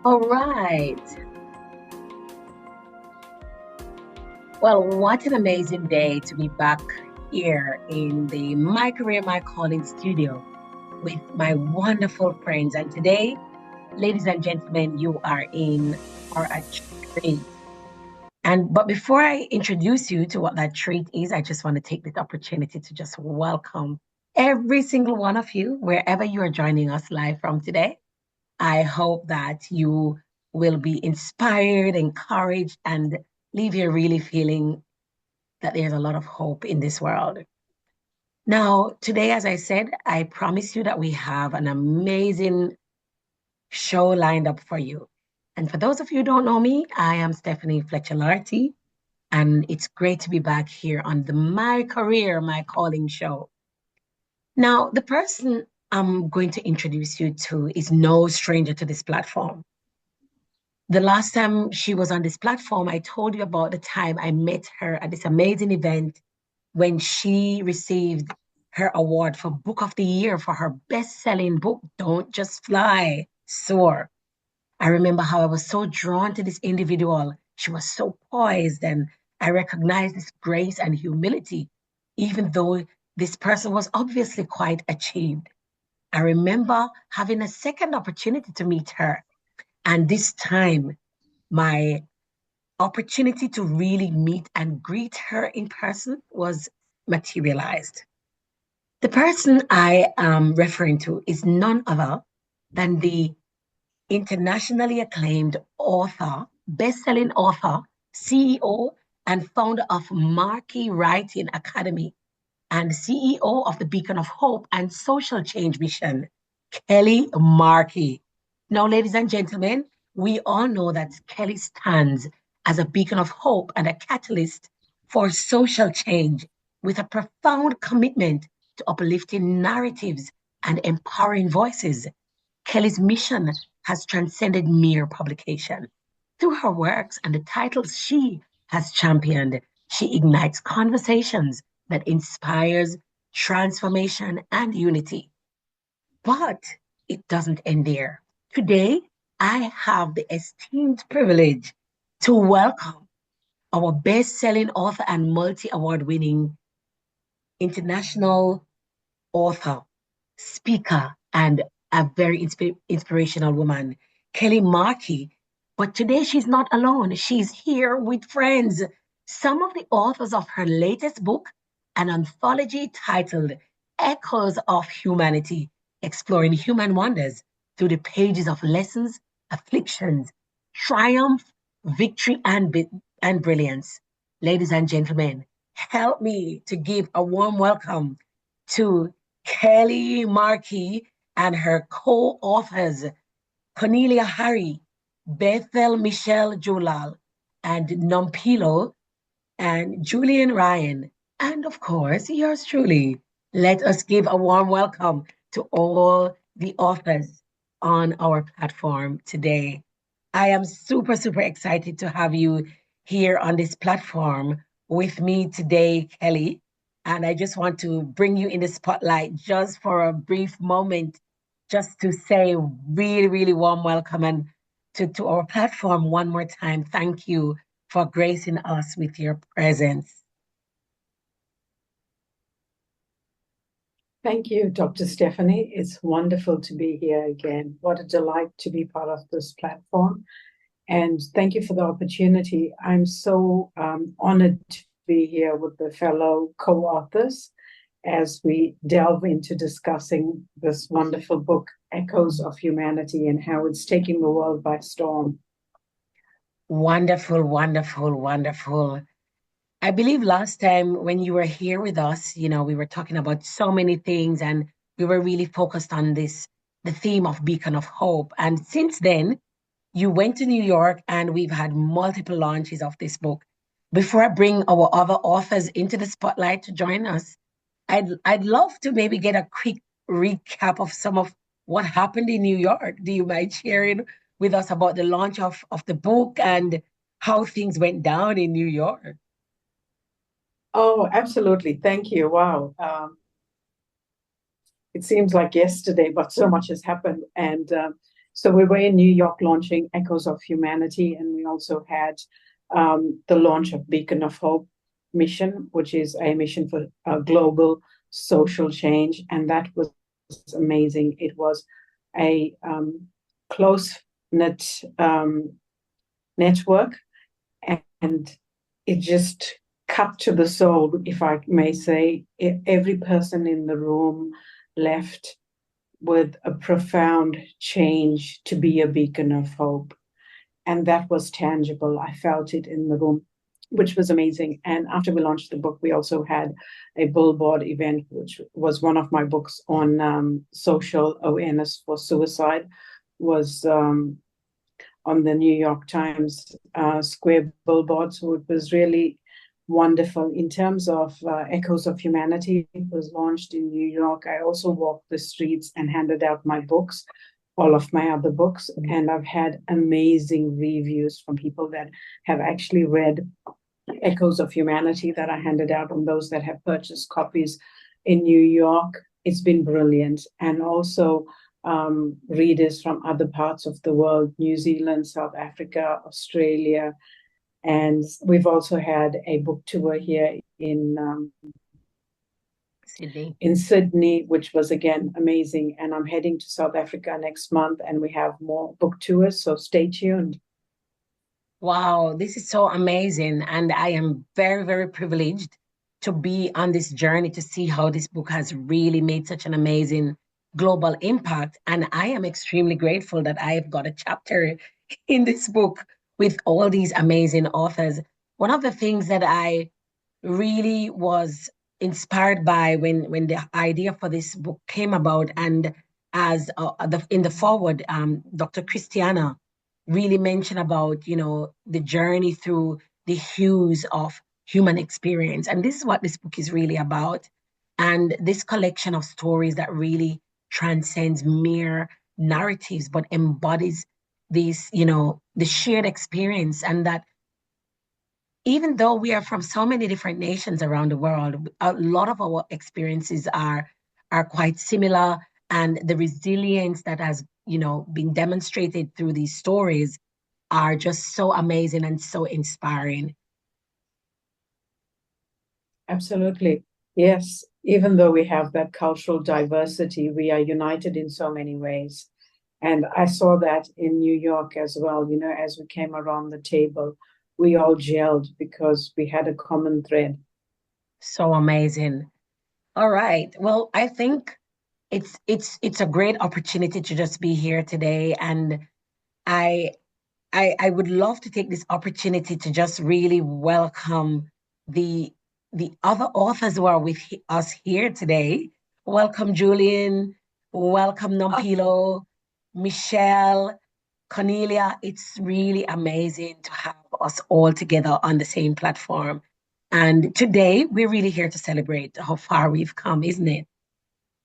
All right. Well, what an amazing day to be back here in the My Career, My Calling studio with my wonderful friends. And today, ladies and gentlemen, you are in for a treat. But before I introduce you to what that treat is, I just want to take this opportunity to just welcome every single one of you, wherever you are joining us live from today. I hope that you will be inspired, encouraged, and leave here really feeling that there's a lot of hope in this world. Now, today, as I said, I promise you that we have an amazing show lined up for you. And for those of you who don't know me, I am Stephanie Fletcher Larty, and it's great to be back here on the My Career, My Calling show. Now, the person I'm going to introduce you to is no stranger to this platform. The last time she was on this platform, I told you about the time I met her at this amazing event when she received her award for Book of the Year for her best-selling book, Don't Just Fly, Soar. I remember how I was so drawn to this individual. She was so poised, and I recognized this grace and humility, even though this person was obviously quite achieved. I remember having a second opportunity to meet her, and this time my opportunity to really meet and greet her in person was materialized. The person I am referring to is none other than the internationally acclaimed author, best-selling author, CEO, and founder of Markey Writing Academy and CEO of the Beacon of Hope and Social Change Mission, Kelly Markey. Now, ladies and gentlemen, we all know that Kelly stands as a beacon of hope and a catalyst for social change with a profound commitment to uplifting narratives and empowering voices. Kelly's mission has transcended mere publication. Through her works and the titles she has championed, she ignites conversations that inspires transformation and unity. But it doesn't end there. Today, I have the esteemed privilege to welcome our best-selling author and multi-award winning international author, speaker, and a very inspirational woman, Kelly Markey. But today she's not alone. She's here with friends. Some of the authors of her latest book, an anthology titled Echoes of Humanity, exploring human wonders through the pages of lessons, afflictions, triumph, victory, and brilliance. Ladies and gentlemen, help me to give a warm welcome to Kelly Markey and her co-authors, Cornelia Harry, Bethel Michelle Julal, and Nompilo, and Julian Ryan, and of course, yours truly. Let us give a warm welcome to all the authors on our platform today. I am super, super excited to have you here on this platform with me today, Kelly. And I just want to bring you in the spotlight just for a brief moment, just to say really, really warm welcome and to our platform one more time. Thank you for gracing us with your presence. Thank you, Dr. Stephanie. It's wonderful to be here again. What a delight to be part of this platform. And thank you for the opportunity. I'm so honored to be here with the fellow co authors as we delve into discussing this wonderful book, Echoes of Humanity, and how it's taking the world by storm. Wonderful, wonderful, wonderful. I believe last time when you were here with us, we were talking about so many things and we were really focused on the theme of Beacon of Hope. And since then, you went to New York and we've had multiple launches of this book. Before I bring our other authors into the spotlight to join us, I'd love to maybe get a quick recap of some of what happened in New York. Do you mind sharing with us about the launch of the book and how things went down in New York? Oh, absolutely. Thank you. Wow. It seems like yesterday, but so much has happened. And So we were in New York launching Echoes of Humanity, and we also had the launch of Beacon of Hope mission, which is a mission for global social change, and that was amazing. It was a close knit network, and it just cut to the soul, if I may say. Every person in the room left with a profound change to be a beacon of hope. And that was tangible. I felt it in the room, which was amazing. And after we launched the book, we also had a billboard event, which was one of my books on social awareness for suicide, was on the New York Times square billboard. So it was really wonderful. In terms of Echoes of Humanity, it was launched in New York. I also walked the streets and handed out my books, all of my other books, and I've had amazing reviews from people that have actually read Echoes of Humanity that I handed out, and those that have purchased copies in New York. It's been brilliant. And also readers from other parts of the world, New Zealand, South Africa, Australia. And we've also had a book tour here Sydney. in Sydney, which was again amazing. And I'm heading to South Africa next month, and we have more book tours. So stay tuned. Wow, this is so amazing. And I am very, very privileged to be on this journey to see how this book has really made such an amazing global impact. And I am extremely grateful that I've got a chapter in this book with all these amazing authors. One of the things that I really was inspired by when the idea for this book came about, and as in the forward, Dr. Christiana really mentioned about the journey through the hues of human experience, and this is what this book is really about, and this collection of stories that really transcends mere narratives but embodies these the shared experience, and that even though we are from so many different nations around the world, a lot of our experiences are quite similar, and the resilience that has, been demonstrated through these stories are just so amazing and so inspiring. Absolutely. Yes. Even though we have that cultural diversity, we are united in so many ways. And I saw that in New York as well. As we came around the table, we all gelled because we had a common thread. So amazing. All right. Well, I think it's a great opportunity to just be here today, and I I would love to take this opportunity to just really welcome the the other authors who are with us here today. Welcome, Julian. Welcome, Oh, Nompilo, Michelle, Cornelia. It's really amazing to have us all together on the same platform. And today we're really here to celebrate how far we've come, isn't it?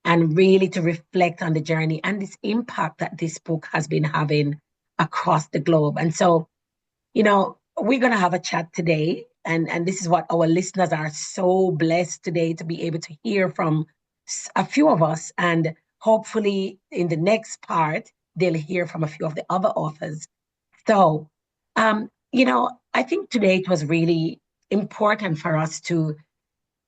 And really to reflect on the journey and this impact that this book has been having across the globe. And so, we're going to have a chat today. And this is what our listeners are so blessed today to be able to hear from a few of us. And hopefully, in the next part, they'll hear from a few of the other authors. So, I think today it was really important for us to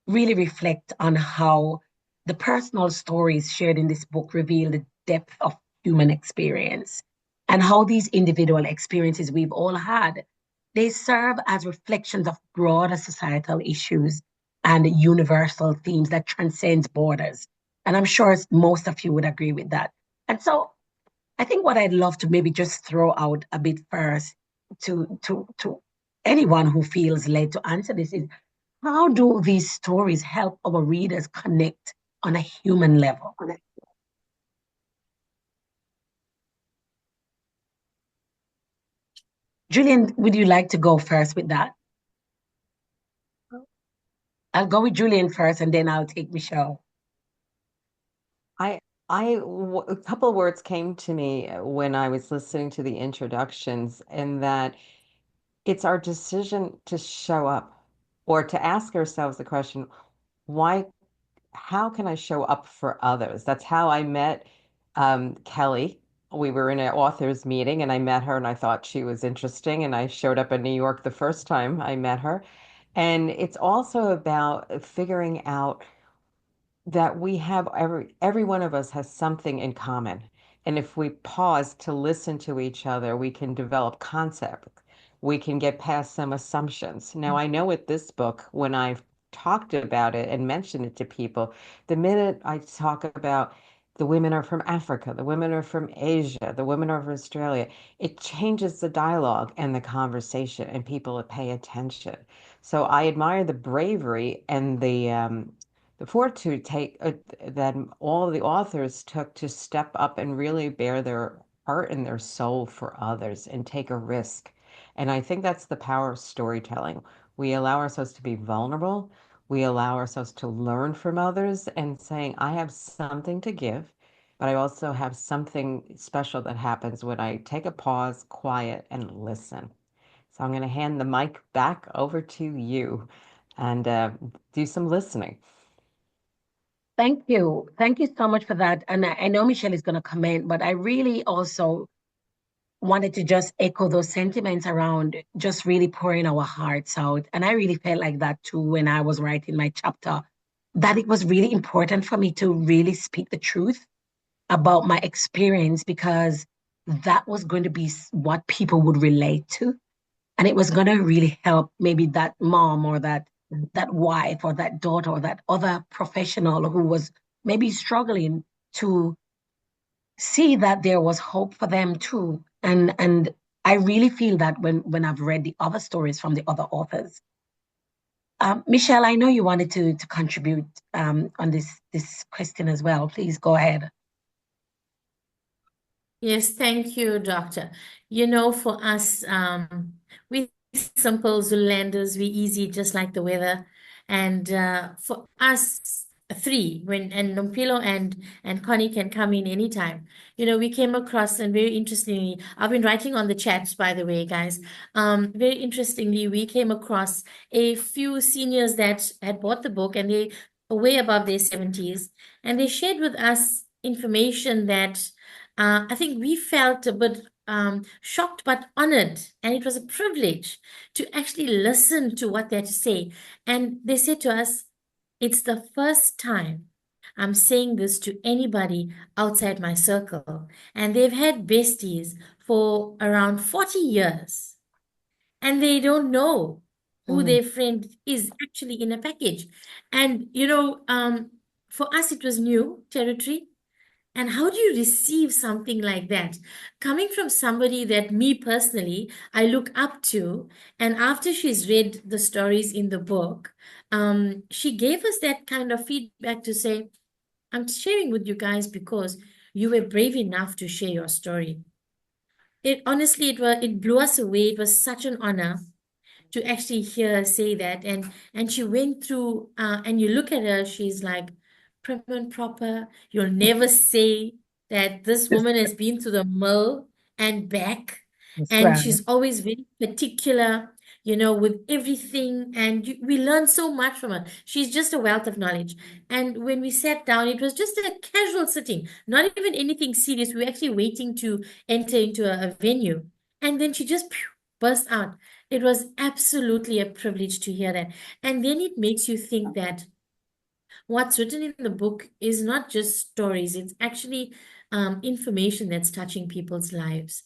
really reflect on how the personal stories shared in this book reveal the depth of human experience, and how these individual experiences we've all had, they serve as reflections of broader societal issues and universal themes that transcend borders. And I'm sure most of you would agree with that. And so I think what I'd love to maybe just throw out a bit first to anyone who feels led to answer this is, how do these stories help our readers connect on a human level? Julian, would you like to go first with that? I'll go with Julian first and then I'll take Michelle. I, a couple of words came to me when I was listening to the introductions, and that it's our decision to show up or to ask ourselves the question, why, how can I show up for others? That's how I met Kelly. we were in an author's meeting and I met her and I thought she was interesting. And I showed up in New York the first time I met her. And it's also about figuring out that we have every one of us has something in common. And if we pause to listen to each other, we can develop concept. We can get past some assumptions. Now, I know with this book, when I've talked about it and mentioned it to people, the minute I talk about the women are from Africa, the women are from Asia, the women are from Australia, it changes the dialogue and the conversation, and people pay attention. So I admire the bravery and the fortitude that all the authors took to step up and really bear their heart and their soul for others and take a risk. And I think that's the power of storytelling. We allow ourselves to be vulnerable. We allow ourselves to learn from others and saying, I have something to give, but I also have something special that happens when I take a pause, quiet, and listen. So I'm going to hand the mic back over to you and do some listening. Thank you. Thank you so much for that. And I know Michelle is going to comment, but I really also wanted to just echo those sentiments around just really pouring our hearts out. And I really felt like that too when I was writing my chapter, that it was really important for me to really speak the truth about my experience because that was going to be what people would relate to. And it was going to really help maybe that mom or that wife or that daughter or that other professional who was maybe struggling to see that there was hope for them too. And I really feel that when I've read the other stories from the other authors. Michelle, I know you wanted to contribute on this question as well. Please go ahead. Yes, thank you, Doctor. You know, for us, we simple Zululanders, we easy just like the weather. And for us three, when and Nompilo and Connie can come in anytime. You know, we came across and very interestingly, I've been writing on the chats, by the way, guys. Very interestingly, we came across a few seniors that had bought the book and they were way above their 70s, and they shared with us information that I think we felt a bit shocked but honored, and it was a privilege to actually listen to what they had to say. And they said to us, it's the first time I'm saying this to anybody outside my circle. And they've had besties for around 40 years, and they don't know who Mhm. their friend is actually in a package. And, you know, for us, it was new territory. And how do you receive something like that? Coming from somebody that me personally, I look up to, and after she's read the stories in the book, she gave us that kind of feedback to say, I'm sharing with you guys because you were brave enough to share your story. It honestly, it blew us away. It was such an honor to actually hear her say that. And she went through, and you look at her, she's like prim and proper. You'll never say that this woman has been to the mill and back. That's And right. she's always very particular, you know, with everything. And we learn so much from her. She's just a wealth of knowledge. And when we sat down, it was just a casual sitting, not even anything serious. We were actually waiting to enter into a venue. And then she just burst out. It was absolutely a privilege to hear that. And then it makes you think that what's written in the book is not just stories, it's actually information that's touching people's lives.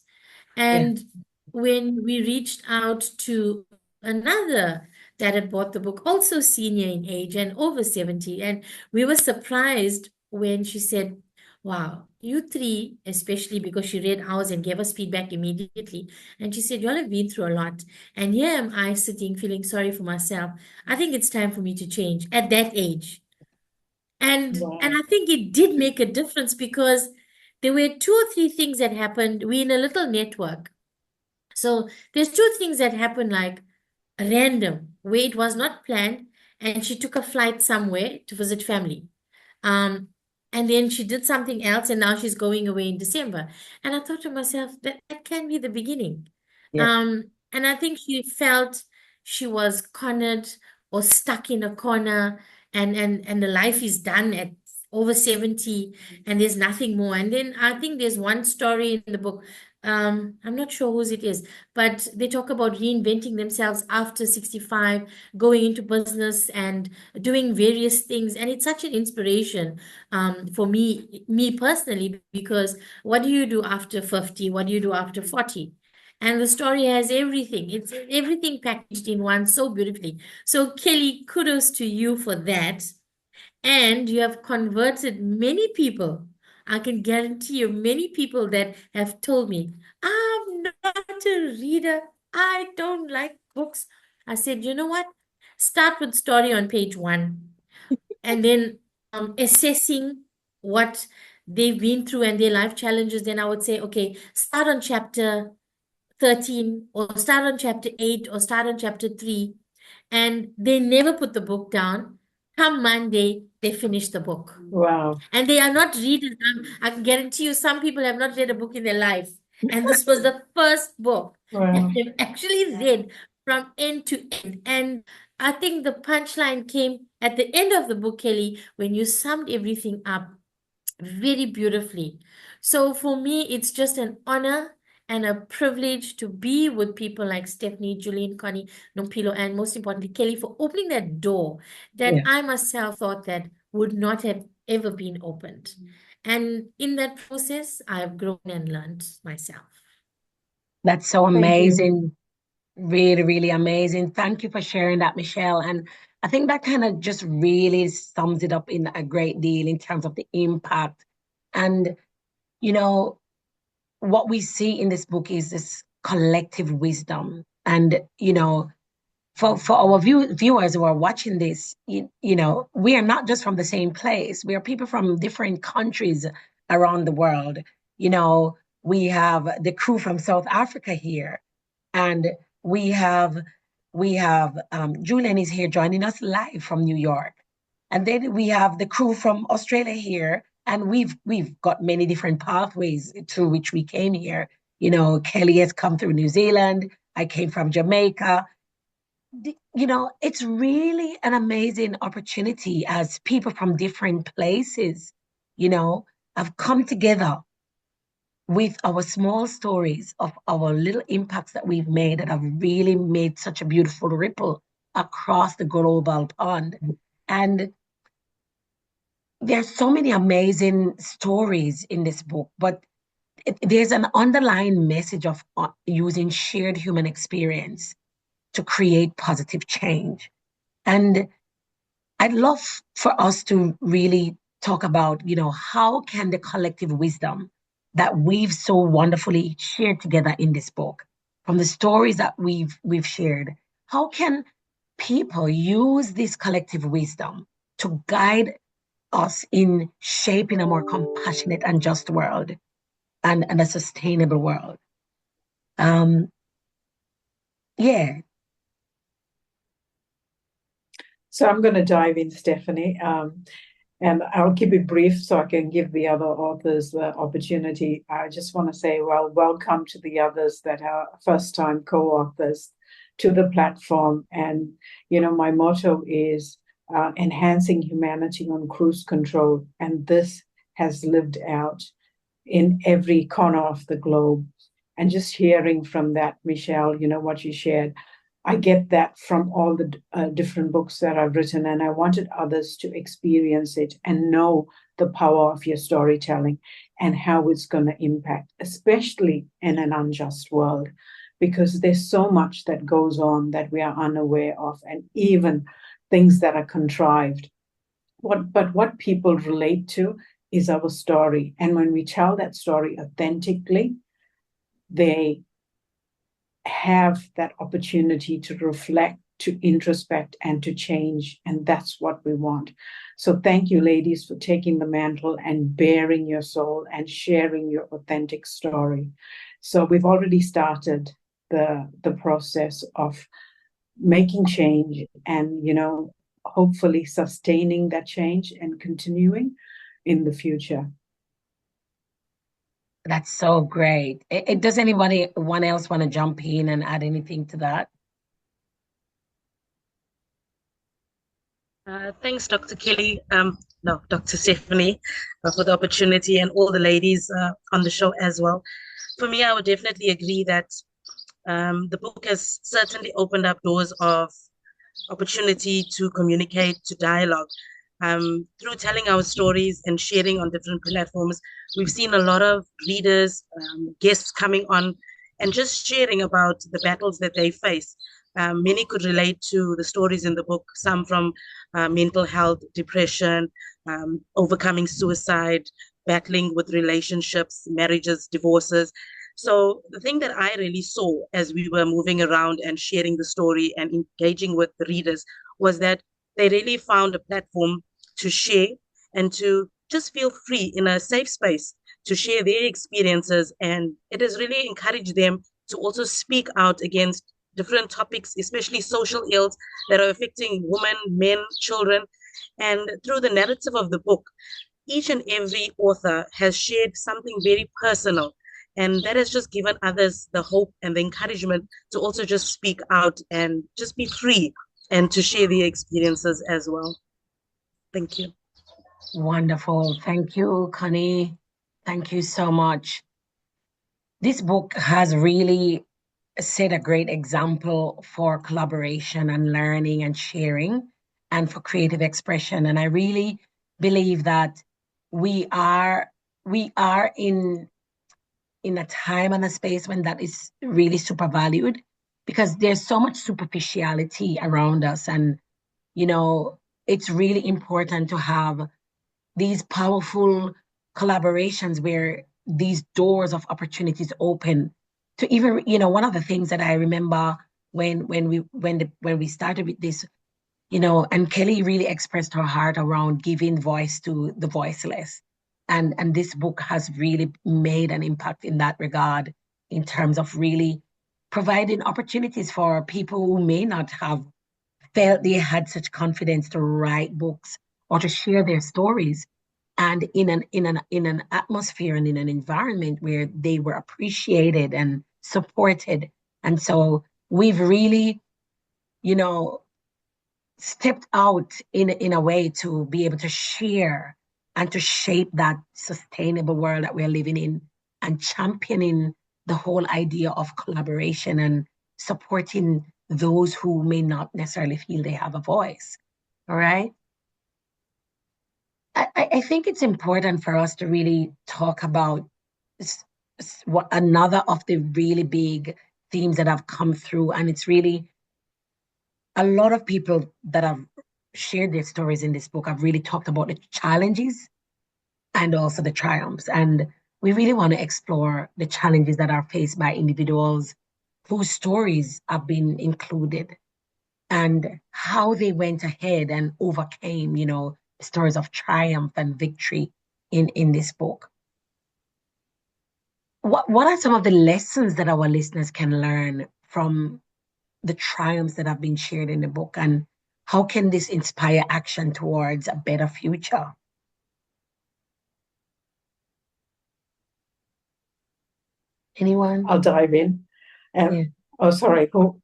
Yeah. And when we reached out to another that had bought the book, also senior in age and over 70, and we were surprised when she said, wow, you three, especially because she read ours and gave us feedback immediately. And she said, y'all have been through a lot. And here am I sitting feeling sorry for myself. I think it's time for me to change at that age. And Wow. I think it did make a difference because there were two or three things that happened. We're in a little network. So there's two things that happened like random, where it was not planned, and she took a flight somewhere to visit family. Um, and then she did something else, and now she's going away in December. And I thought to myself, that can be the beginning. Yeah. And I think she felt she was cornered or stuck in a corner, and the life is done over 70 and there's nothing more. And then I think there's one story in the book. I'm not sure whose it is, but they talk about reinventing themselves after 65, going into business and doing various things. And it's such an inspiration for me personally, because what do you do after 50? What do you do after 40? And the story has everything. It's everything packaged in one so beautifully. So, Kelly, kudos to you for that. And you have converted many people. I can guarantee you, many people that have told me, I'm not a reader. I don't like books. I said, you know what? Start with story on page 1 and then assessing what they've been through and their life challenges. Then I would say, okay, start on chapter 13 or start on chapter 8 or start on chapter 3. And they never put the book down. Come Monday, they finish the book. Wow. And they are not readers. I can guarantee you, some people have not read a book in their life. And this was the first book that Wow. they've actually read from end to end. And I think the punchline came at the end of the book, Kelly, when you summed everything up very beautifully. So for me, it's just an honor and a privilege to be with people like Stephanie, Julian, Connie, Nompilo, and most importantly, Kelly, for opening that door that Yeah. I myself thought that would not have ever been opened. And in that process, I've grown and learned myself. That's so Thank you. amazing. Really, really amazing. Thank you for sharing that, Michelle. And I think that kind of just really sums it up in a great deal in terms of the impact. And, you know, what we see in this book is this collective wisdom. And, you know, for our viewers who are watching this, you know, we are not just from the same place. We are people from different countries around the world. You know, we have the crew from South Africa here, and we have Julian is here joining us live from New York, and then we have the crew from Australia here, and we've got many different pathways through which we came here. You know, Kelly has come through New Zealand. I came from Jamaica. You know, it's really an amazing opportunity as people from different places, you know, have come together with our small stories of our little impacts that we've made that have really made such a beautiful ripple across the global pond. And there's so many amazing stories in this book, but there's an underlying message of using shared human experience to create positive change. And I'd love for us to really talk about, you know, how can the collective wisdom that we've so wonderfully shared together in this book, from the stories that we've shared, how can people use this collective wisdom to guide us in shaping a more compassionate and just world and a sustainable world? Yeah. So I'm going to dive in, Stephanie, and I'll keep it brief so I can give the other authors the opportunity. I just want to say, well, welcome to the others that are first-time co-authors to the platform. And, you know, my motto is enhancing humanity on cruise control. And this has lived out in every corner of the globe. And just hearing from that, Michelle, you know, what you shared, I get that from all the different books that I've written, and I wanted others to experience it and know the power of your storytelling and how it's going to impact, especially in an unjust world, because there's so much that goes on that we are unaware of, and even things that are contrived. But what people relate to is our story. And when we tell that story authentically, they have that opportunity to reflect, to introspect, and to change. And that's what we want. So thank you, ladies, for taking the mantle and bearing your soul and sharing your authentic story. So we've already started the process of making change and, you know, hopefully sustaining that change and continuing in the future. That's so great. Does anyone else want to jump in and add anything to that? Thanks, Dr. Kelly. no, Dr. Stephanie, for the opportunity, and all the ladies on the show as well. For me, I would definitely agree that the book has certainly opened up doors of opportunity to communicate, to dialogue. Through telling our stories and sharing on different platforms, we've seen a lot of readers, guests coming on and just sharing about the battles that they face. Many could relate to the stories in the book, some from mental health, depression, overcoming suicide, battling with relationships, marriages, divorces. So the thing that I really saw as we were moving around and sharing the story and engaging with the readers was that they really found a platform to share and to just feel free in a safe space to share their experiences. And it has really encouraged them to also speak out against different topics, especially social ills that are affecting women, men, children. And through the narrative of the book, each and every author has shared something very personal. And that has just given others the hope and the encouragement to also just speak out and just be free and to share their experiences as well. Thank you. Wonderful. Thank you, Connie. Thank you so much. This book has really set a great example for collaboration and learning and sharing and for creative expression. And I really believe that we are in a time and a space when that is really super valued, because there's so much superficiality around us. And, it's really important to have these powerful collaborations where these doors of opportunities open to even, one of the things that I remember when we started with this, and Kelly really expressed her heart around giving voice to the voiceless. And this book has really made an impact in that regard, in terms of really providing opportunities for people who may not have felt they had such confidence to write books or to share their stories, and in an atmosphere and in an environment where they were appreciated and supported. And so we've really, you know, stepped out in a way to be able to share and to shape that sustainable world that we're living in, and championing the whole idea of collaboration and supporting those who may not necessarily feel they have a voice. All right. I think it's important for us to really talk about what another of the really big themes that have come through. And it's really a lot of people that have shared their stories in this book have really talked about the challenges and also the triumphs. And we really want to explore the challenges that are faced by individuals whose stories have been included, and how they went ahead and overcame, stories of triumph and victory in this book. What are some of the lessons that our listeners can learn from the triumphs that have been shared in the book, and how can this inspire action towards a better future? Anyone? I'll dive in. Yeah. Oh, sorry. Go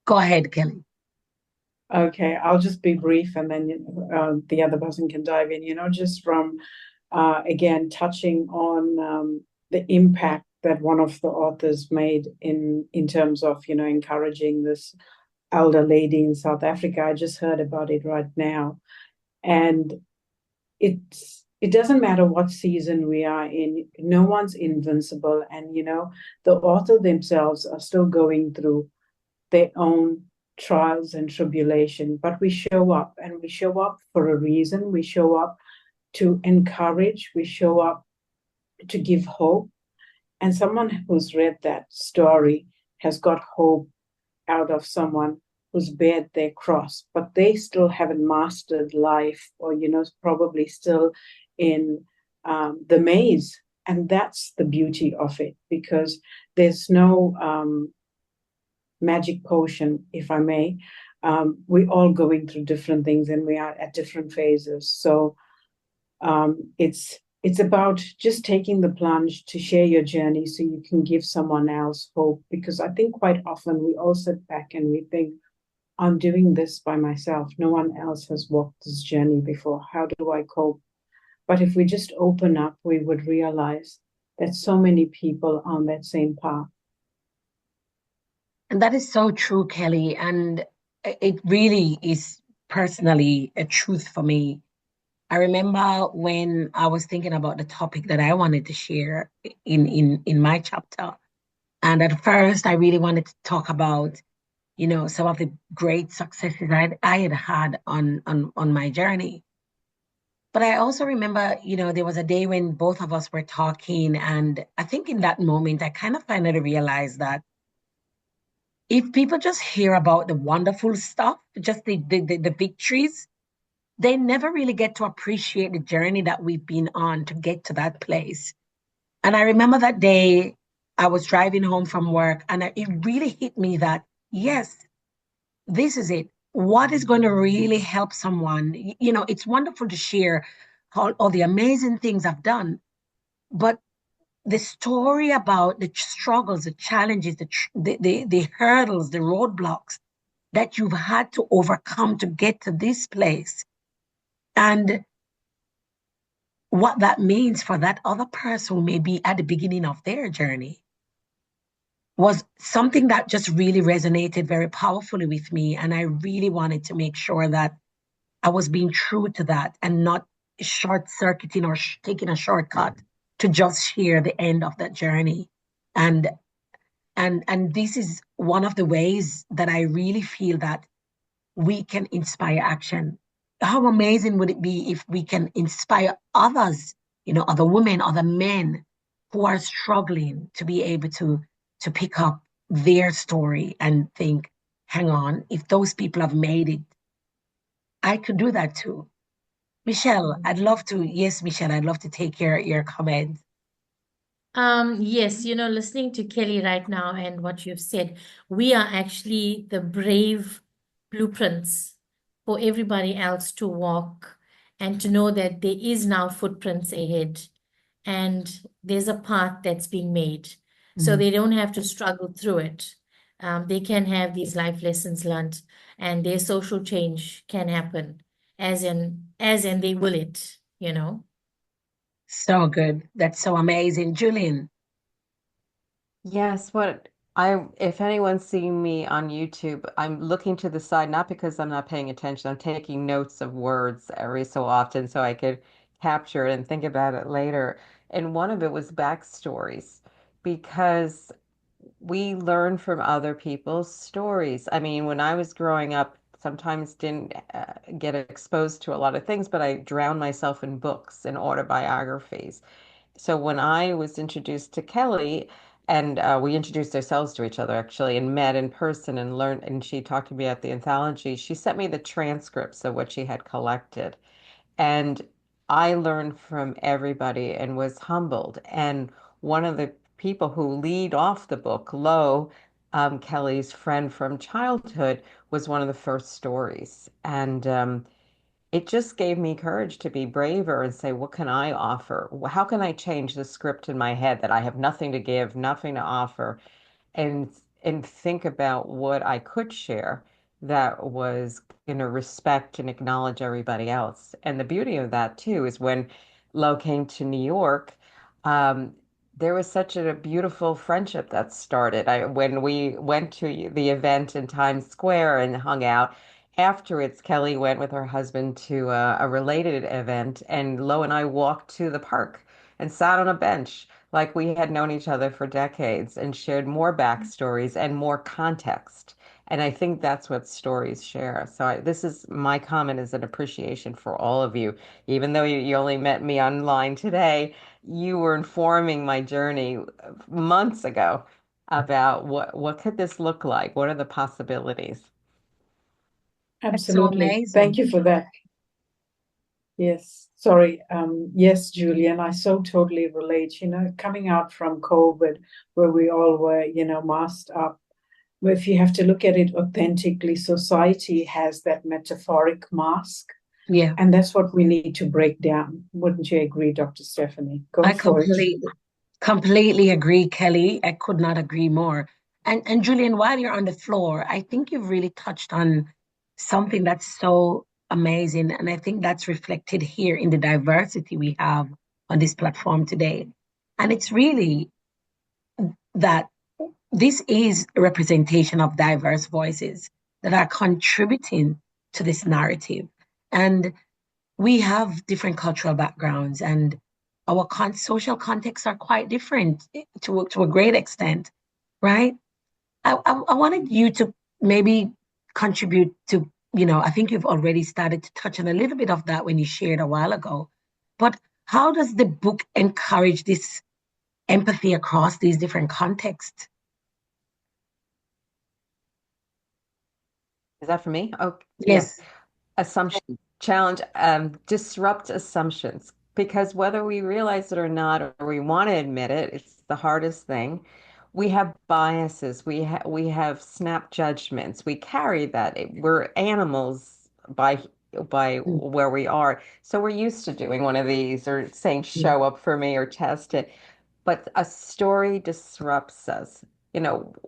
ahead, Kelly. Okay, I'll just be brief, and then the other person can dive in. Just from again touching on the impact that one of the authors made in terms of encouraging this elder lady in South Africa. I just heard about it right now, and it doesn't matter what season we are in. No one's invincible, and the author themselves are still going through their own trials and tribulation, but we show up, and we show up for a reason. We show up to encourage, we show up to give hope. And someone who's read that story has got hope out of someone who's bared their cross, but they still haven't mastered life, or probably still in the maze. And that's the beauty of it, because there's no magic potion, if I may. We're all going through different things, and we are at different phases. So it's about just taking the plunge to share your journey so you can give someone else hope. Because I think quite often we all sit back and we think, I'm doing this by myself. No one else has walked this journey before. How do I cope? But if we just open up, we would realize that so many people on that same path. And that is so true, Kelly. And it really is personally a truth for me. I remember when I was thinking about the topic that I wanted to share in my chapter. And at first, I really wanted to talk about, some of the great successes I had had on my journey. But I also remember, there was a day when both of us were talking, and I think in that moment, I kind of finally realized that if people just hear about the wonderful stuff, just the victories, they never really get to appreciate the journey that we've been on to get to that place. And I remember that day I was driving home from work, and it really hit me that, yes, this is it. What is going to really help someone? It's wonderful to share all the amazing things I've done, but the story about the struggles, the challenges, the hurdles, the roadblocks that you've had to overcome to get to this place, and what that means for that other person who may be at the beginning of their journey, was something that just really resonated very powerfully with me. And I really wanted to make sure that I was being true to that and not short circuiting or taking a shortcut to just share the end of that journey. And this is one of the ways that I really feel that we can inspire action. How amazing would it be if we can inspire others, other women, other men who are struggling, to be able to pick up their story and think, hang on, if those people have made it, I could do that too. Michelle, yes, Michelle, I'd love to take your comments. Yes, listening to Kelly right now and what you've said, we are actually the brave blueprints for everybody else to walk and to know that there is now footprints ahead and there's a path that's being made. So they don't have to struggle through it. They can have these life lessons learned and their social change can happen as in they will it. So good. That's so amazing. Julian. Yes, if anyone's seeing me on YouTube, I'm looking to the side, not because I'm not paying attention. I'm taking notes of words every so often so I could capture it and think about it later. And one of it was backstories because we learn from other people's stories. I mean, when I was growing up, sometimes didn't get exposed to a lot of things, but I drowned myself in books and autobiographies. So when I was introduced to Kelly, and we introduced ourselves to each other actually, and met in person and learned, and she talked to me at the anthology. She sent me the transcripts of what she had collected, and I learned from everybody and was humbled. And one of the people who lead off the book, Lo, Kelly's friend from childhood, was one of the first stories, and it just gave me courage to be braver and say, what can I offer? How can I change the script in my head that I have nothing to give, nothing to offer, and think about what I could share that was going to respect and acknowledge everybody else. And the beauty of that too is when Lo came to New York, um, there was such a beautiful friendship that started. When we went to the event in Times Square and hung out, afterwards, Kelly went with her husband to a related event, and Lo and I walked to the park and sat on a bench like we had known each other for decades and shared more backstories and more context. And I think that's what stories share. So this is my comment is an appreciation for all of you. Even though you only met me online today, you were informing my journey months ago about what could this look like? What are the possibilities? That's so Absolutely. Thank amazing. you for that. Yes. Sorry. Yes, Julian, I so totally relate. Coming out from COVID, where we all were, masked up, where if you have to look at it authentically, society has that metaphoric mask. Yeah. And that's what we need to break down. Wouldn't you agree, Dr. Stephanie? Go I for it. completely agree, Kelly. I could not agree more. And Julian, while you're on the floor, I think you've really touched on something that's so amazing. And I think that's reflected here in the diversity we have on this platform today. And it's really that this is a representation of diverse voices that are contributing to this narrative. And we have different cultural backgrounds, and our social contexts are quite different to a great extent, right? I wanted you to maybe contribute to, I think you've already started to touch on a little bit of that when you shared a while ago. But how does the book encourage this empathy across these different contexts? Is that for me? Oh, Yes. yeah. Assumption, challenge, disrupt assumptions. Because whether we realize it or not, or we want to admit it, it's the hardest thing. We have biases. We have snap judgments. We carry that. We're animals by Mm, where we are. So we're used to doing one of these or saying, mm, show up for me or test it. But a story disrupts us.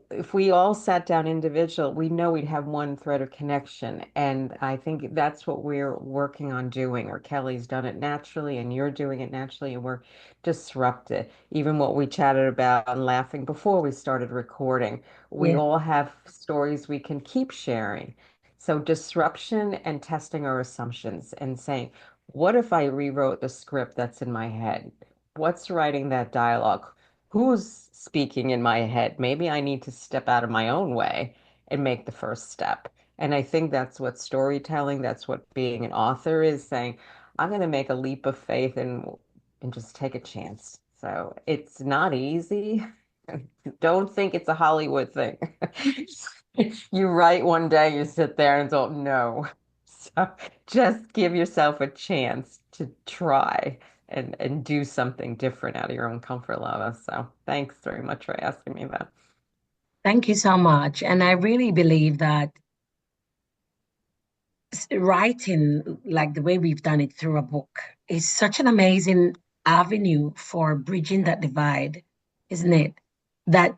If we all sat down individual, we know we'd have one thread of connection. And I think that's what we're working on doing, or Kelly's done it naturally, and you're doing it naturally, and we're disrupted. Even what we chatted about and laughing before we started recording, we yeah, all have stories we can keep sharing. So disruption and testing our assumptions and saying, what if I rewrote the script that's in my head? What's writing that dialogue? Who's speaking in my head? Maybe I need to step out of my own way and make the first step. And I think that's what storytelling, that's what being an author is, saying, I'm going to make a leap of faith and just take a chance. So it's not easy. Don't think it's a Hollywood thing. You write one day, you sit there and go, no. So just give yourself a chance to try and do something different out of your own comfort level. So thanks very much for asking me that. thank you so much. And I really believe that writing, like the way we've done it through a book, is such an amazing avenue for bridging that divide, isn't it? That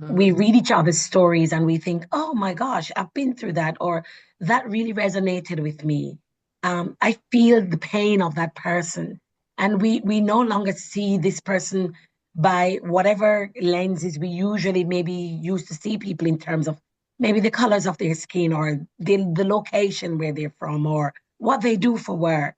we Mhm. read each other's stories and we think, oh my gosh, I've been through that, or that really resonated with me. I feel the pain of that person. And we no longer see this person by whatever lenses we usually maybe used to see people in terms of maybe the colors of their skin or the location where they're from or what they do for work.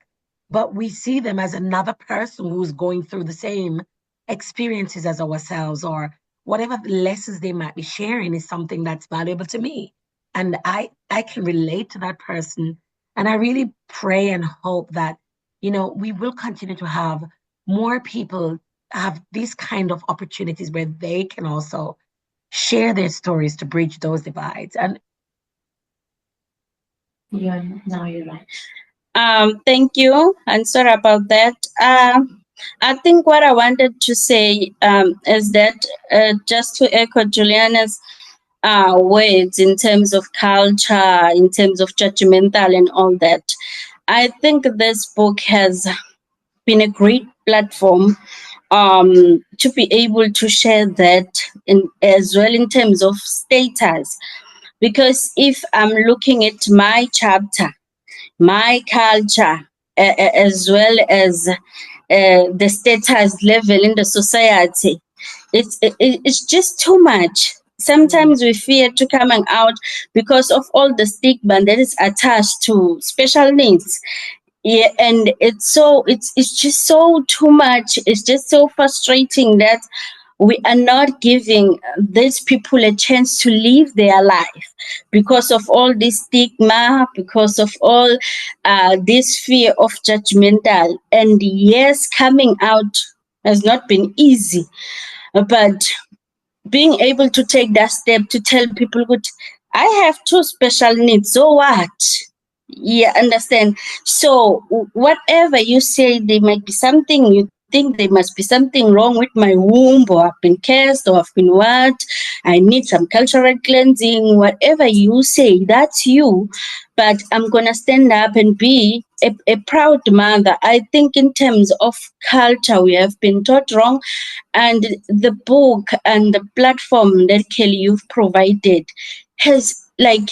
But we see them as another person who's going through the same experiences as ourselves, or whatever lessons they might be sharing is something that's valuable to me. And I can relate to that person. And I really pray and hope that, we will continue to have more people have these kind of opportunities where they can also share their stories to bridge those divides. And You're right. Thank you, and sorry about that. I think what I wanted to say is that just to echo Juliana's words in terms of culture, in terms of judgmental and all that, I think this book has been a great platform to be able to share that as well in terms of status. Because if I'm looking at my chapter, my culture, as well as the status level in the society, it's just too much. Sometimes we fear to coming out because of all the stigma that is attached to special needs. Yeah, and it's just so too much. It's just so frustrating that we are not giving these people a chance to live their life because of all this stigma, because of all this fear of judgmental. And yes, coming out has not been easy, but being able to take that step to tell people, good, I have two special needs, so what? Yeah, understand. So whatever you say, there might be something you think there must be something wrong with my womb, or I've been cursed, or I've been what, I need some cultural cleansing, whatever you say, that's you. But I'm going to stand up and be a proud mother. I think in terms of culture, we have been taught wrong. And the book and the platform that Kelly you've provided has, like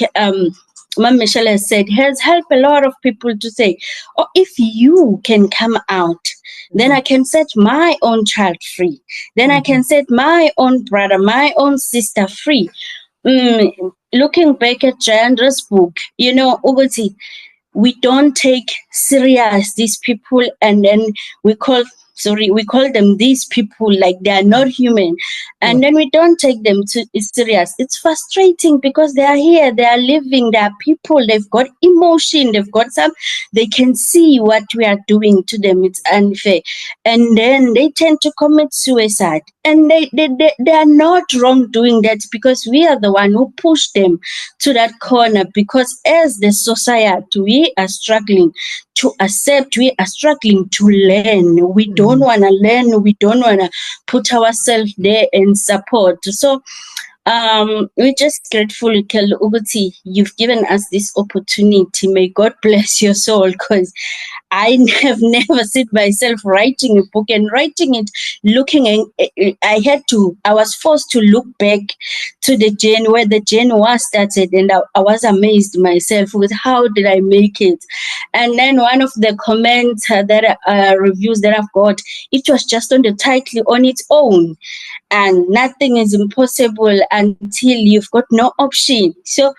Mom Michelle has said, has helped a lot of people to say, oh, if you can come out, then I can set my own child free. Then I can set my own brother, my own sister free. Looking back at Jandra's book, Uguti, we don't take serious these people, and then we call them these people, like they are not human, and then we don't take them to serious. It's frustrating because they are here, they are living, they are people, they've got emotion, they've got they can see what we are doing to them. It's unfair, and then they tend to commit suicide, and they are not wrong doing that, because we are the one who push them to that corner. Because as the society, we are struggling to accept, we are struggling to learn. We don't want to learn, we don't want to put ourselves there and support. So we're just grateful, Kel Uguti, you've given us this opportunity. May God bless your soul, because I have never seen myself writing a book and writing it, I was forced to look back to the journey, where the journey was started, and I was amazed myself with how did I make it. And then one of the comments reviews that I've got, it was just on the title on its own. And nothing is impossible until you've got no option. So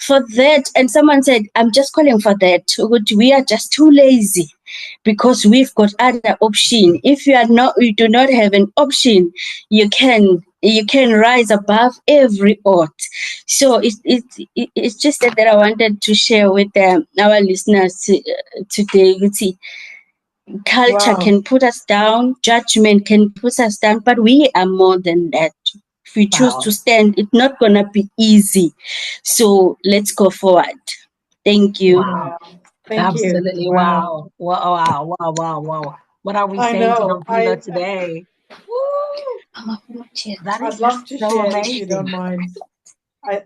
for that, and someone said, I'm just calling for that. We are just too lazy because we've got other option. If you do not have an option, you can rise above every odds. So it's just that I wanted to share with our listeners today. Culture can put us down, judgment can put us down, but we are more than that. If we choose to stand, it's not going to be easy. So let's go forward. Thank you. Wow. Thank you. Absolutely. Wow. Wow. What are we I saying to know. Nompilo today? Woo! That is I'd love just to so share if you don't amazing. mind. I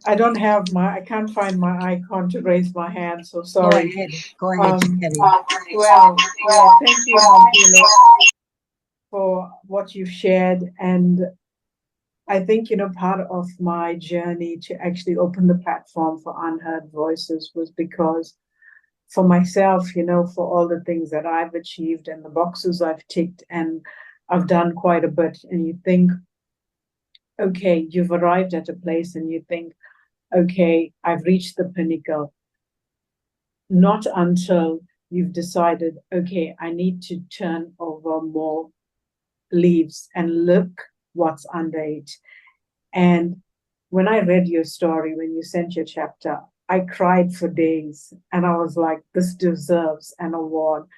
can't find my icon to raise my hand, so Go sorry. ahead. Go ahead, Kelly. Thank you, Nompilo, for what you've shared. And I think, part of my journey to actually open the platform for unheard voices was because for myself, for all the things that I've achieved and the boxes I've ticked, and I've done quite a bit. And you think, okay, you've arrived at a place and you think, okay, I've reached the pinnacle. Not until you've decided, okay, I need to turn over more leaves and look what's under it. And when I read your story, when you sent your chapter, I cried for days. And I was like, this deserves an award.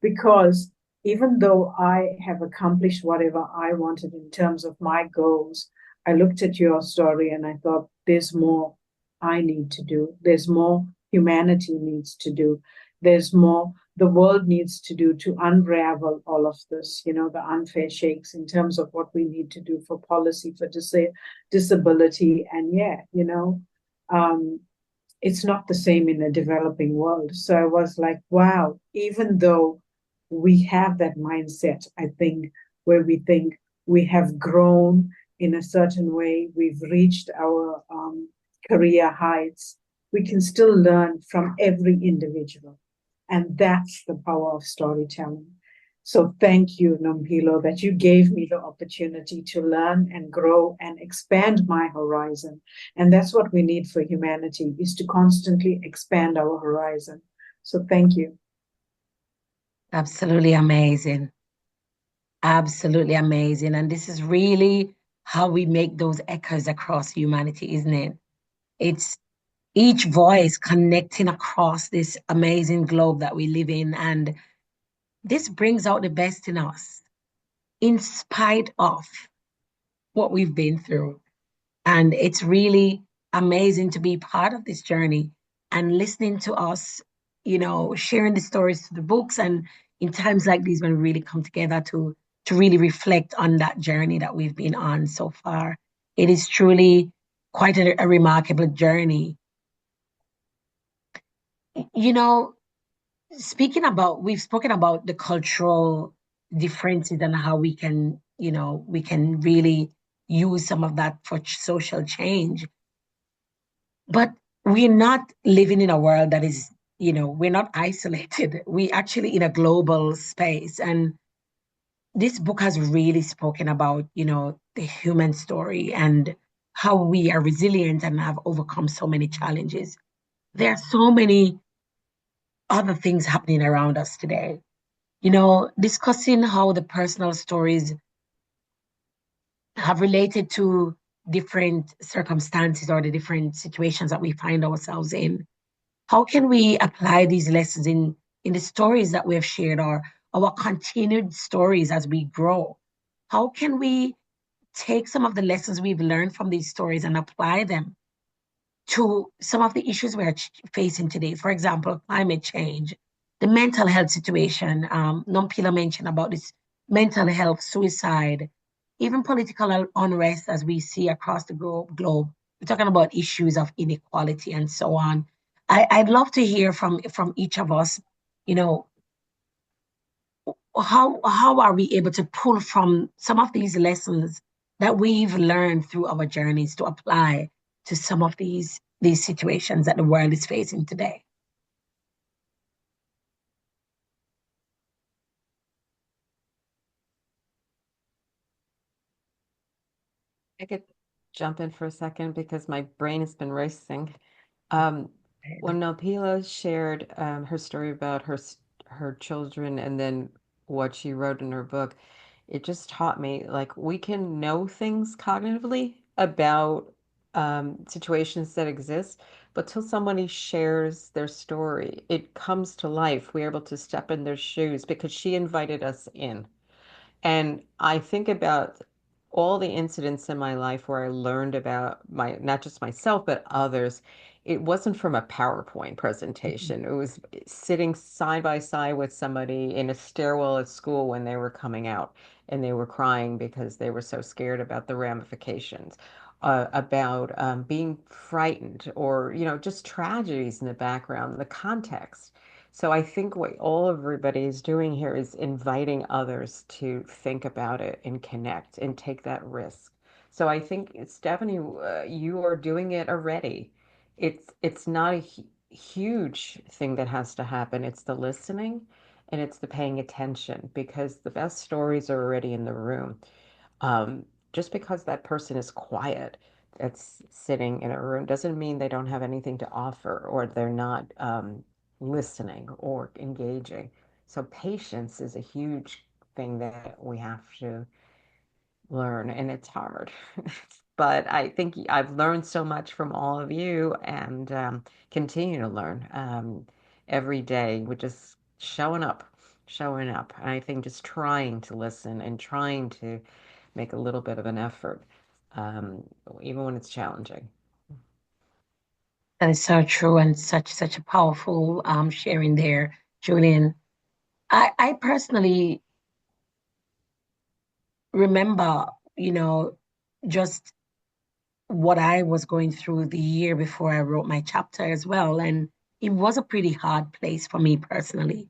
Because even though I have accomplished whatever I wanted in terms of my goals, I looked at your story and I thought, there's more I need to do. There's more humanity needs to do. There's more the world needs to do to unravel all of this, the unfair shakes in terms of what we need to do for policy, for disability. And it's not the same in a developing world. So I was like, wow, even though we have that mindset, I think, where we think we have grown in a certain way, we've reached our career heights, we can still learn from every individual. And that's the power of storytelling. So thank you, Nompilo, that you gave me the opportunity to learn and grow and expand my horizon. And that's what we need for humanity, is to constantly expand our horizon. So thank you. Absolutely amazing. Absolutely amazing. And this is really how we make those echoes across humanity, isn't it? It's each voice connecting across this amazing globe that we live in. And this brings out the best in us, in spite of what we've been through. And it's really amazing to be part of this journey and listening to us, sharing the stories to the books. And in times like these, when we really come together to to really reflect on that journey that we've been on so far. It is truly quite a remarkable journey. You know, we've spoken about the cultural differences and how we can, we can really use some of that for social change. But we're not living in a world that is, we're not isolated. We actually in a global space. And this book has really spoken about, the human story and how we are resilient and have overcome so many challenges. There are so many other things happening around us today. Discussing how the personal stories have related to different circumstances or the different situations that we find ourselves in. How can we apply these lessons in the stories that we have shared or our continued stories as we grow? How can we take some of the lessons we've learned from these stories and apply them to some of the issues we're facing today? For example, climate change, the mental health situation. Nompila mentioned about this mental health, suicide, even political unrest as we see across the globe. We're talking about issues of inequality and so on. I'd love to hear from each of us, you know, how are we able to pull from some of these lessons that we've learned through our journeys to apply to some of these situations that the world is facing today? I could jump in for a second because my brain has been racing. Um, when Nalpila shared her story about her children and then what she wrote in her book, it just taught me like we can know things cognitively about situations that exist, but till somebody shares their story, it comes to life. We're able to step in their shoes because she invited us in. And I think about all the incidents in my life where I learned about not just myself, but others. It wasn't from a PowerPoint presentation. It was sitting side by side with somebody in a stairwell at school when they were coming out and they were crying because they were so scared about the ramifications, about being frightened or, just tragedies in the background, the context. So I think what all everybody is doing here is inviting others to think about it and connect and take that risk. So I think, Stephanie, you are doing it already. It's not a huge thing that has to happen. It's the listening and it's the paying attention because the best stories are already in the room. Um, just because that person is quiet, that's sitting in a room, doesn't mean they don't have anything to offer or they're not listening or engaging. So patience is a huge thing that we have to learn, and it's hard. But I think I've learned so much from all of you and continue to learn every day. We're just showing up. And I think just trying to listen and trying to make a little bit of an effort, um, even when it's challenging. That is so true and such a powerful sharing there, Julian. I personally remember, just what I was going through the year before I wrote my chapter as well. And it was a pretty hard place for me personally.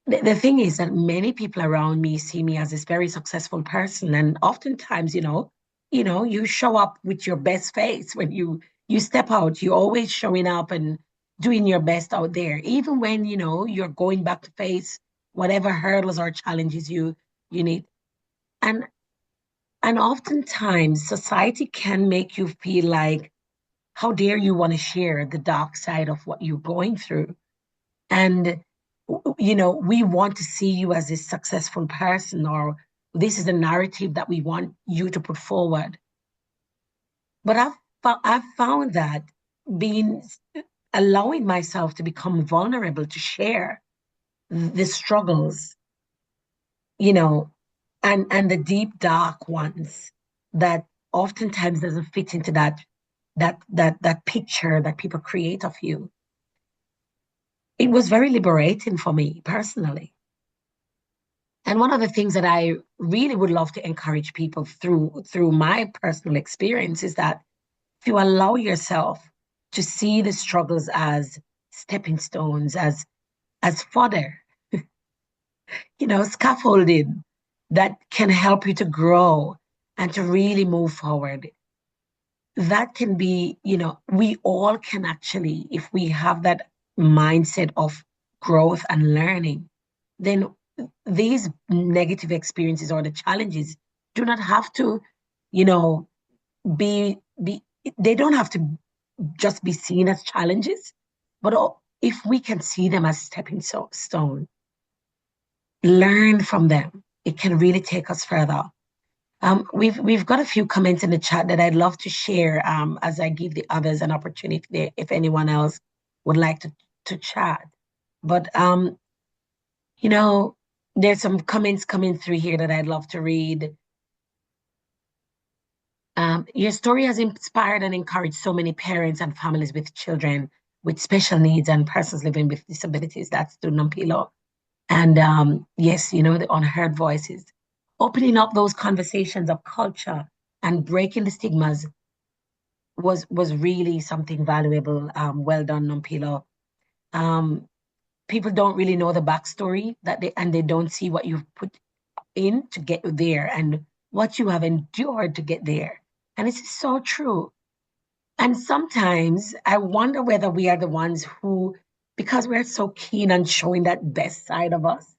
The thing is that many people around me see me as this very successful person. And oftentimes, you show up with your best face when you step out, you're always showing up and doing your best out there, even when, you're going back to face whatever hurdles or challenges you need. And and oftentimes society can make you feel like, how dare you want to share the dark side of what you're going through? And, we want to see you as a successful person, or this is a narrative that we want you to put forward. But I've found that being, allowing myself to become vulnerable, to share the struggles, you know, and the deep dark ones that oftentimes doesn't fit into that picture that people create of you. It was very liberating for me personally. And one of the things that I really would love to encourage people through my personal experience is that if you allow yourself to see the struggles as stepping stones, as fodder, scaffolding that can help you to grow and to really move forward. That can be, we all can actually, if we have that mindset of growth and learning, then these negative experiences or the challenges do not have to, you know, be they don't have to just be seen as challenges, but if we can see them as stepping stone, learn from them, it can really take us further. We've got a few comments in the chat that I'd love to share as I give the others an opportunity there, if anyone else would like to chat. But there's some comments coming through here that I'd love to read. Your story has inspired and encouraged so many parents and families with children with special needs and persons living with disabilities. That's to Nampilo. And yes, the unheard voices. Opening up those conversations of culture and breaking the stigmas was really something valuable. Well done, Nampilo. People don't really know the backstory and they don't see what you've put in to get there and what you have endured to get there. And it's so true. And sometimes I wonder whether we are the ones who, because we're so keen on showing that best side of us,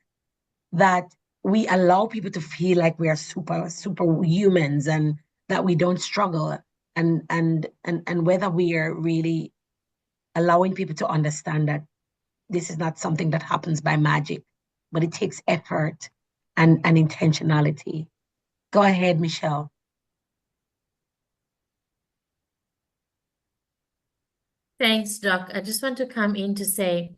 that we allow people to feel like we are super humans and that we don't struggle, and whether we are really allowing people to understand that this is not something that happens by magic, but it takes effort and intentionality. Go ahead, Michelle. Thanks, Doc. I just want to come in to say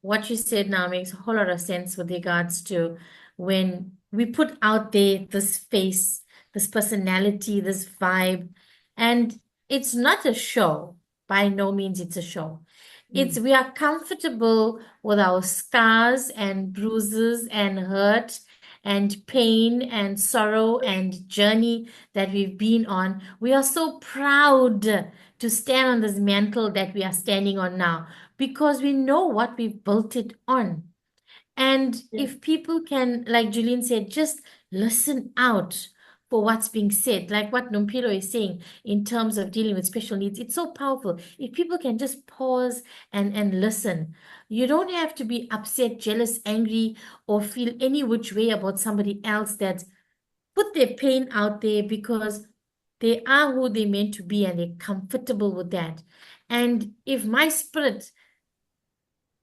what you said now makes a whole lot of sense with regards to when we put out there this face, this personality, this vibe, and it's not a show. By no means it's a show. We are comfortable with our scars and bruises and hurt and pain and sorrow and journey that we've been on. We are so proud to stand on this mantle that we are standing on now because we know what we've built it on. And if people can, like Julian said, just listen out for what's being said, like what Nompilo is saying in terms of dealing with special needs, it's so powerful. If people can just pause and listen, you don't have to be upset, jealous, angry, or feel any which way about somebody else that put their pain out there because they are who they're meant to be and they're comfortable with that. And if my spirit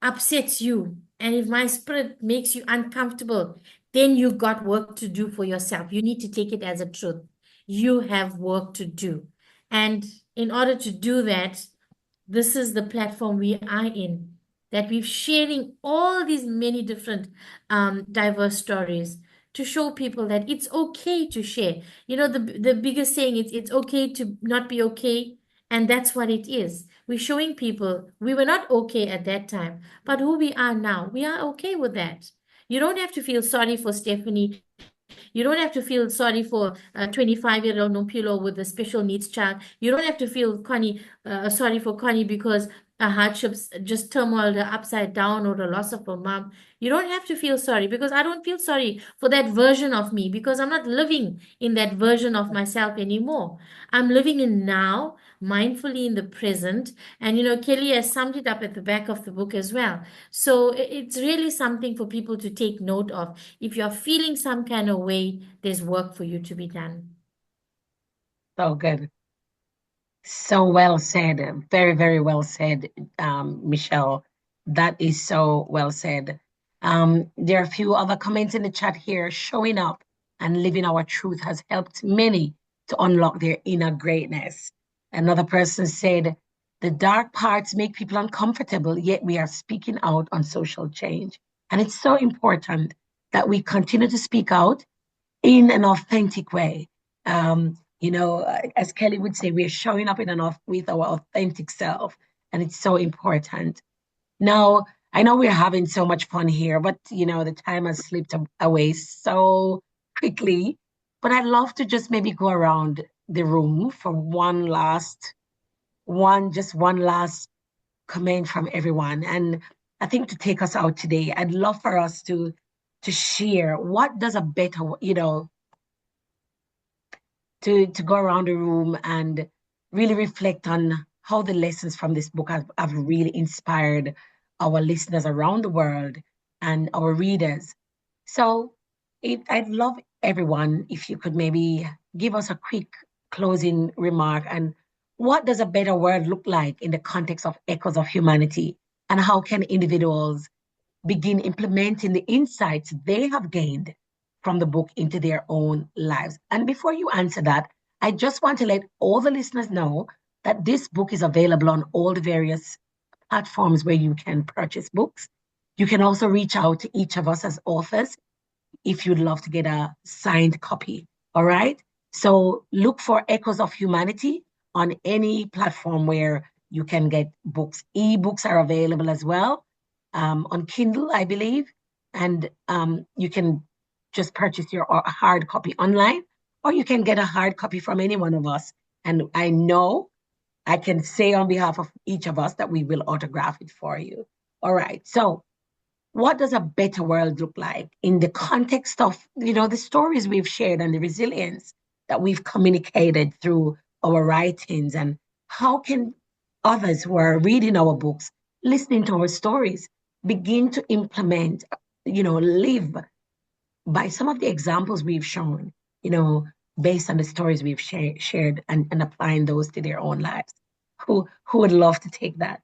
upsets you and if my spirit makes you uncomfortable, then you got work to do for yourself. You need to take it as a truth. You have work to do. And in order to do that, this is the platform we are in, that we're sharing all these many different diverse stories to show people that it's okay to share. The biggest saying is it's okay to not be okay. And that's what it is. We're showing people we were not okay at that time, but who we are now, we are okay with that. You don't have to feel sorry for Stephanie. You don't have to feel sorry for a 25-year-old Nompilo with a special needs child. You don't have to feel sorry for Connie because her hardships just turmoiled her upside down or the loss of her mom. You don't have to feel sorry because I don't feel sorry for that version of me because I'm not living in that version of myself anymore. I'm living in now, mindfully in the present. And, Kelly has summed it up at the back of the book as well. So it's really something for people to take note of. If you're feeling some kind of way, there's work for you to be done. So good. So well said. Very, very well said, Michelle. That is so well said. There are a few other comments in the chat here. Showing up and living our truth has helped many to unlock their inner greatness. Another person said, the dark parts make people uncomfortable, yet we are speaking out on social change. And it's so important that we continue to speak out in an authentic way. As Kelly would say, we're showing up with our authentic self, and it's so important. Now, I know we're having so much fun here, but the time has slipped away so quickly. But I'd love to just maybe go around the room for just one last comment from everyone. And I think to take us out today, I'd love for us to share what does a better, to go around the room and really reflect on how the lessons from this book have really inspired our listeners around the world and our readers. So I'd love everyone if you could maybe give us a quick closing remark and what does a better world look like in the context of echoes of humanity, and how can individuals begin implementing the insights they have gained from the book into their own lives. And before you answer that, I just want to let all the listeners know that this book is available on all the various platforms where you can purchase books. You can also reach out to each of us as authors if you'd love to get a signed copy. All right. So look for Echoes of Humanity on any platform where you can get books. Ebooks are available as well on Kindle, I believe. And you can just purchase your hard copy online, or you can get a hard copy from any one of us. And I know I can say on behalf of each of us that we will autograph it for you. All right. So what does a better world look like in the context of, the stories we've shared and the resilience that we've communicated through our writings? And how can others who are reading our books, listening to our stories, begin to implement, live by some of the examples we've shown, based on the stories we've shared and applying those to their own lives? Who would love to take that?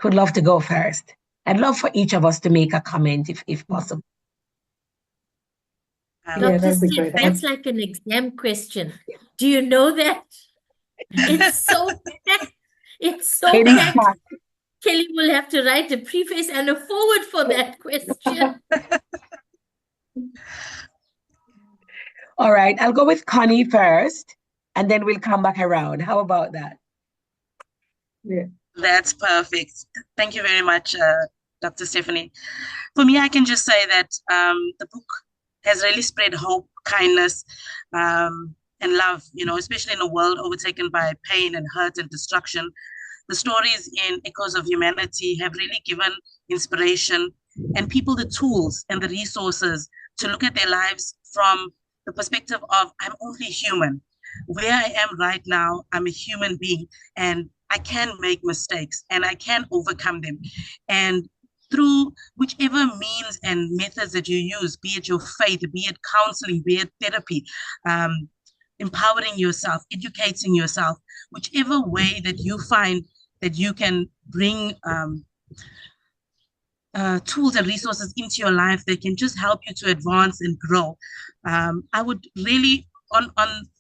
Who'd love to go first? I'd love for each of us to make a comment if possible. Yeah, Dr. that'd be Steve, great. that's like an exam question. Do you know that? It's so packed. It's so It is packed. packed. Kelly will have to write a preface and a forward for that question. All right, I'll go with Connie first, and then we'll come back around. How about that? Yeah. That's perfect. Thank you very much, Dr. Stephanie. For me, I can just say that the book has really spread hope, kindness, and love, especially in a world overtaken by pain and hurt and destruction. The stories in Echoes of Humanity have really given inspiration and people the tools and the resources to look at their lives from the perspective of, I'm only human. Where I am right now, I'm a human being, and I can make mistakes and I can overcome them. And through whichever means and methods that you use, be it your faith, be it counseling, be it therapy, empowering yourself, educating yourself, whichever way that you find that you can bring tools and resources into your life that can just help you to advance and grow. I would really, on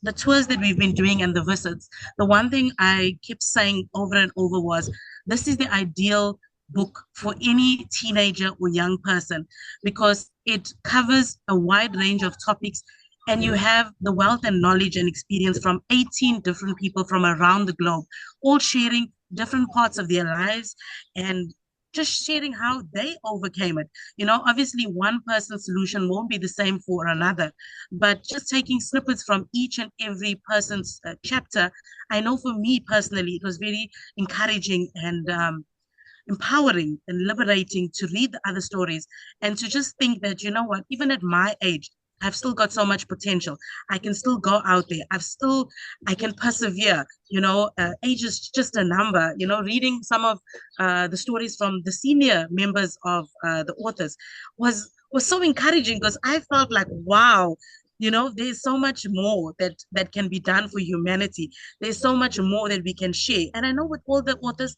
the tours that we've been doing and the visits, the one thing I kept saying over and over was, this is the ideal book for any teenager or young person, because it covers a wide range of topics, and you have the wealth and knowledge and experience from 18 different people from around the globe, all sharing different parts of their lives and just sharing how they overcame it. Obviously one person's solution won't be the same for another, but just taking snippets from each and every person's chapter. I know for me personally, it was very encouraging and empowering and liberating to read the other stories and to just think that, what, even at my age, I've still got so much potential. I can still go out there. I can persevere. Age is just a number. Reading some of the stories from the senior members of the authors was so encouraging, because I felt like, wow, there's so much more that can be done for humanity. There's so much more that we can share. And I know with all the authors,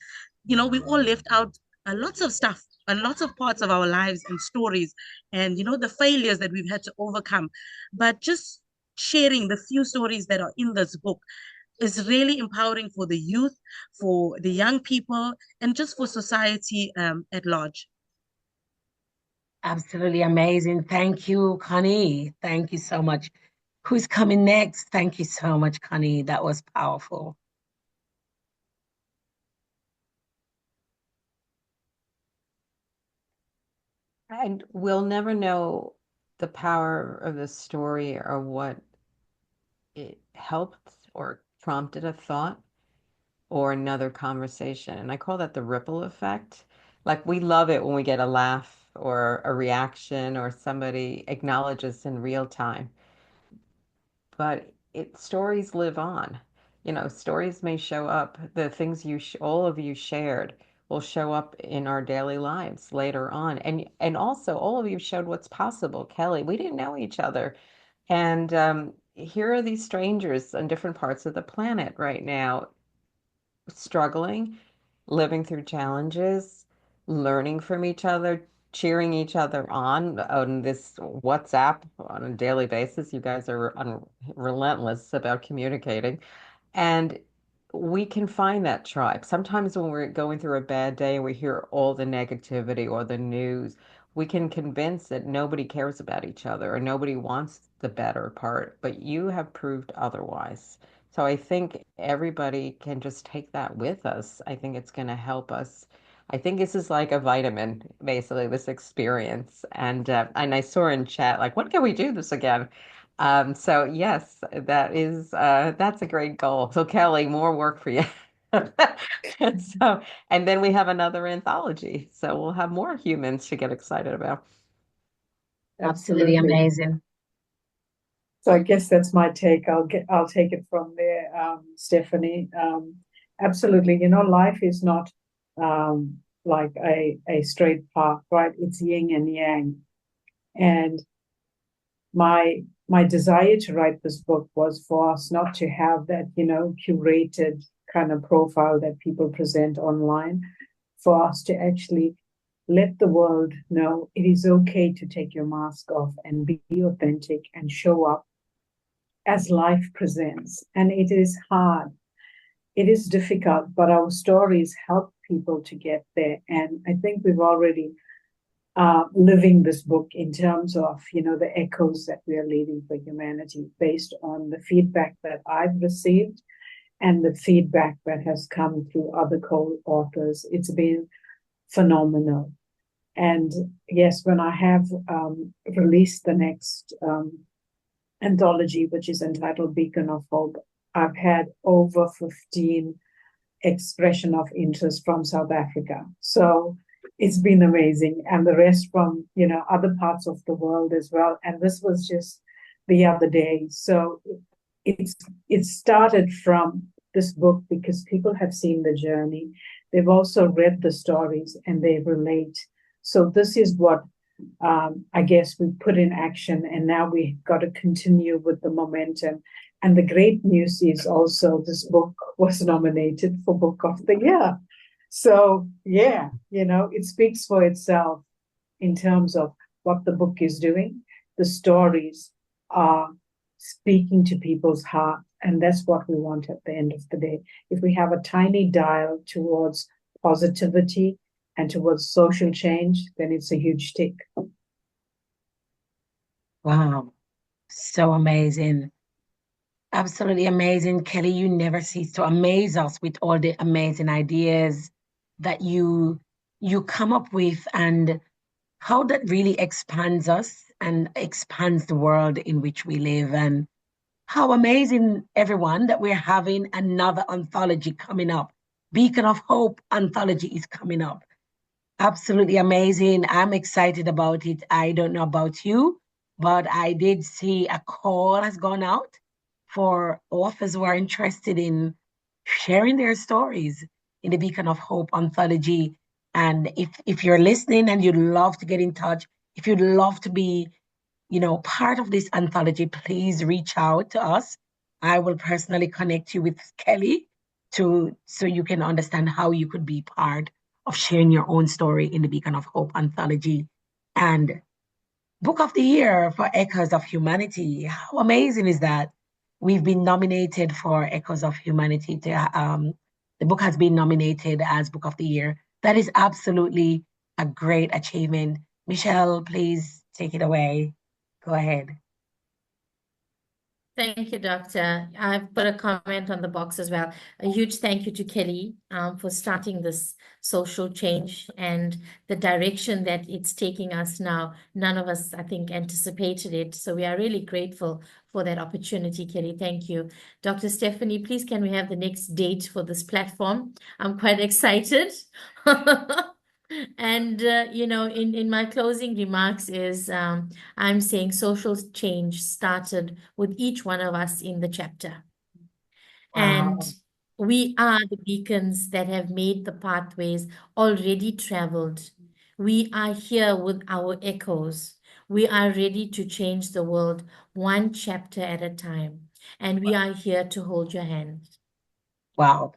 we all left out lots of stuff and lots of parts of our lives and stories and, the failures that we've had to overcome. But just sharing the few stories that are in this book is really empowering for the youth, for the young people, and just for society at large. Absolutely amazing. Thank you, Connie. Thank you so much. Who's coming next? Thank you so much, Connie. That was powerful. And we'll never know the power of the story or what it helped or prompted a thought or another conversation. And I call that the ripple effect. Like we love it when we get a laugh or a reaction or somebody acknowledges in real time. But stories live on. You know, stories may show up. The things all of you shared will show up in our daily lives later on. And also all of you showed what's possible. Kelly, we didn't know each other. And here are these strangers on different parts of the planet right now, struggling, living through challenges, learning from each other, cheering each other on this WhatsApp on a daily basis. You guys are relentless about communicating. And we can find that tribe. Sometimes when we're going through a bad day and we hear all the negativity or the news, we can convince that nobody cares about each other or nobody wants the better part, but you have proved otherwise. So I think everybody can just take that with us. I think it's going to help us. I think this is like a vitamin, basically, this experience. And I saw in chat, like, when can we do this again? So yes, that's a great goal. So Kelly, more work for you. So, and then we have another anthology. So we'll have more humans to get excited about. Absolutely amazing. So I guess that's my take. I'll take it from there, Stephanie. Absolutely. You know, life is not like a straight path, right? It's yin and yang. And my desire to write this book was for us not to have that, you know, curated kind of profile that people present online, for us to actually let the world know it is okay to take your mask off and be authentic and show up as life presents. And it is hard, it is difficult, but our stories help people to get there. And I think we've already living this book in terms of, you know, the echoes that we are leaving for humanity based on the feedback that I've received and the feedback that has come through other co-authors. It's been phenomenal. And yes, when I have released the next anthology, which is entitled Beacon of Hope, I've had over 15 expression of interest from South Africa. So it's been amazing. And the rest from, you know, other parts of the world as well. And this was just the other day. So it started from this book because people have seen the journey. They've also read the stories and they relate. So this is what I guess we put in action, and now we got to continue with the momentum. And the great news is also this book was nominated for Book of the Year. So yeah, you know, it speaks for itself in terms of what the book is doing. The stories are speaking to people's heart, and that's what we want at the end of the day. If we have a tiny dial towards positivity and towards social change, then it's a huge tick. Wow. So amazing. Absolutely amazing. Kelly, you never cease to amaze us with all the amazing ideas that you come up with and how that really expands us and expands the world in which we live. And how amazing, everyone, that we're having another anthology coming up. Beacon of Hope anthology is coming up. Absolutely amazing. I'm excited about it. I don't know about you, but I did see a call has gone out for authors who are interested in sharing their stories in the Beacon of Hope anthology. And if you're listening and you'd love to get in touch, if you'd love to be, you know, part of this anthology, please reach out to us. I will personally connect you with Kelly so you can understand how you could be part of sharing your own story in the Beacon of Hope anthology. And Book of the Year for Echoes of Humanity. How amazing is that? We've been nominated for Echoes of Humanity. The book has been nominated as Book of the Year. That is absolutely a great achievement. Michelle, please take it away. Go ahead. Thank you, Doctor. I've put a comment on the box as well. A huge thank you to Kelly for starting this social change and the direction that it's taking us now. None of us, I think, anticipated it. So we are really grateful for that opportunity, Kelly. Thank you. Dr. Stephanie, please can we have the next date for this platform? I'm quite excited. And, in my closing remarks is I'm saying social change started with each one of us in the chapter. And Wow. we are the beacons that have made the pathways already traveled. We are here with our echoes. We are ready to change the world one chapter at a time. And we are here to hold your hand. Wow.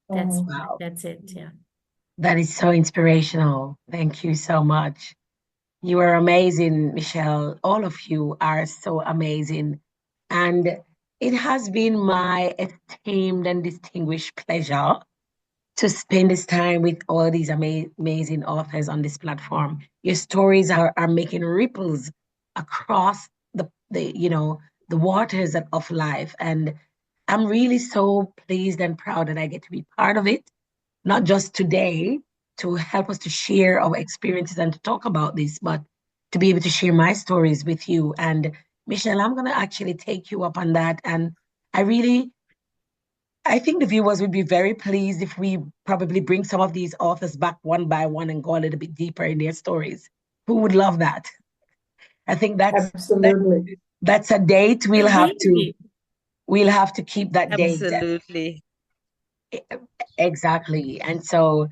That's Wow. that's it. Yeah. That is so inspirational. Thank you so much. You are amazing, Michelle. All of you are so amazing. And it has been my esteemed and distinguished pleasure to spend this time with all these amazing authors on this platform. Your stories are making ripples across the waters of life. And I'm really so pleased and proud that I get to be part of it, not just today to help us to share our experiences and to talk about this, but to be able to share my stories with you. And Michelle, I'm going to actually take you up on that. And I think the viewers would be very pleased if we probably bring some of these authors back one by one and go a little bit deeper in their stories. Who would love that? I think that Absolutely. that's a date Really? we'll have to keep that date. Absolutely. Exactly. And so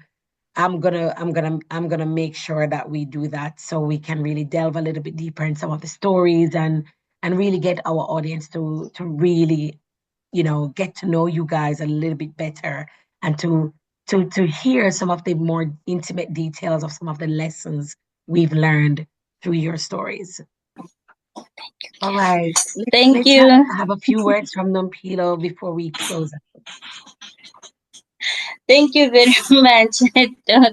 I'm gonna make sure that we do that so we can really delve a little bit deeper in some of the stories and really get our audience to really, get to know you guys a little bit better and to hear some of the more intimate details of some of the lessons we've learned through your stories. All right. Thank Let's you. have a few words from Nompilo before we close. Thank you very much, Doc,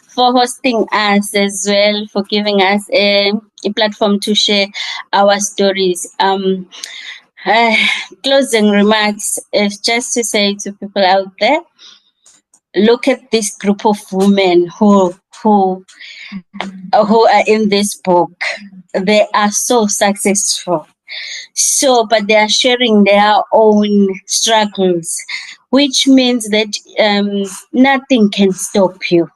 for hosting us as well, for giving us a platform to share our stories. Uh, Closing remarks is just to say to people out there, look at this group of women who are in this book. They are so successful. So, but they are sharing their own struggles, which means that nothing can stop you.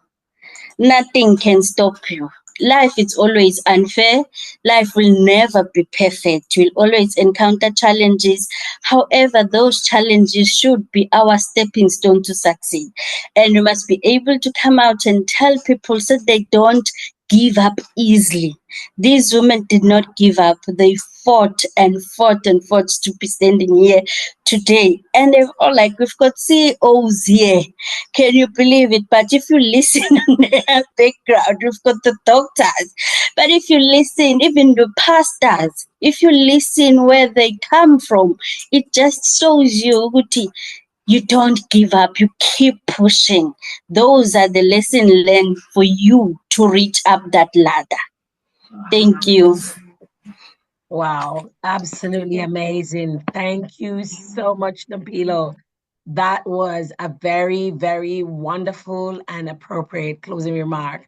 Nothing can stop you. Life is always unfair. Life will never be perfect. You'll always encounter challenges. However, those challenges should be our stepping stone to succeed. And we must be able to come out and tell people so they don't give up easily. These women did not give up. They fought and fought and fought to be standing here today. And they've all like, we've got CEOs here. Can you believe it? But if you listen on their background, we've got the doctors. But if you listen, even the pastors, if you listen where they come from, it just shows you, Guti, you don't give up, you keep pushing. Those are the lessons learned for you to reach up that ladder. Thank you. Wow, absolutely amazing. Thank you so much, Nabilo. That was a very, very wonderful and appropriate closing remark.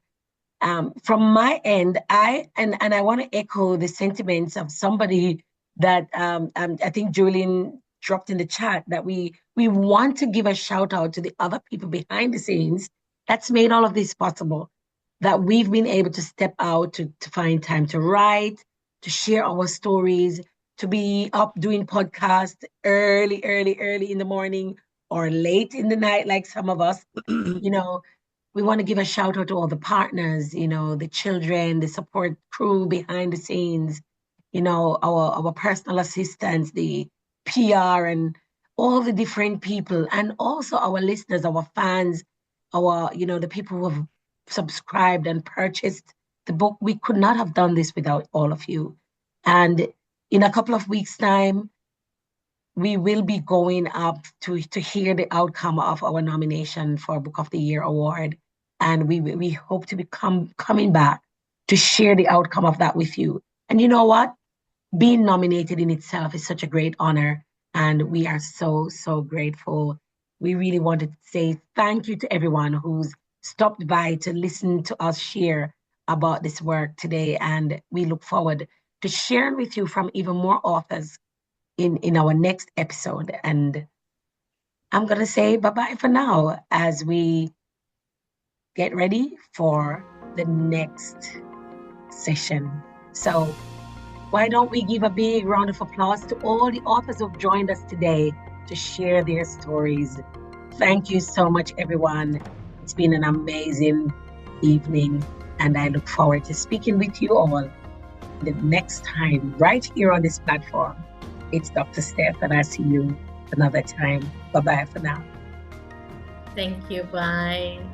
From my end, I want to echo the sentiments of somebody that I think Julian dropped in the chat that we want to give a shout out to the other people behind the scenes that's made all of this possible. That we've been able to step out to find time to write, to share our stories, to be up doing podcasts early in the morning or late in the night, like some of us. You know, we want to give a shout out to all the partners, the children, the support crew behind the scenes, our personal assistants, the PR and all the different people, and also our listeners, our fans, the people who have subscribed and purchased the book. We could not have done this without all of you. And in a couple of weeks' time, we will be going up to hear the outcome of our nomination for Book of the Year award, and we hope to coming back to share the outcome of that with you. And you know what? being nominated in itself is such a great honor, and we are so, so grateful. We really wanted to say thank you to everyone who's stopped by to listen to us share about this work today, and we look forward to sharing with you from even more authors in our next episode. And I'm going to say bye-bye for now as we get ready for the next session. So why don't we give a big round of applause to all the authors who've joined us today to share their stories. Thank you so much, everyone. It's been an amazing evening, and I look forward to speaking with you all the next time right here on this platform. It's Dr. Steph, and I'll see you another time. Bye-bye for now. Thank you. Bye.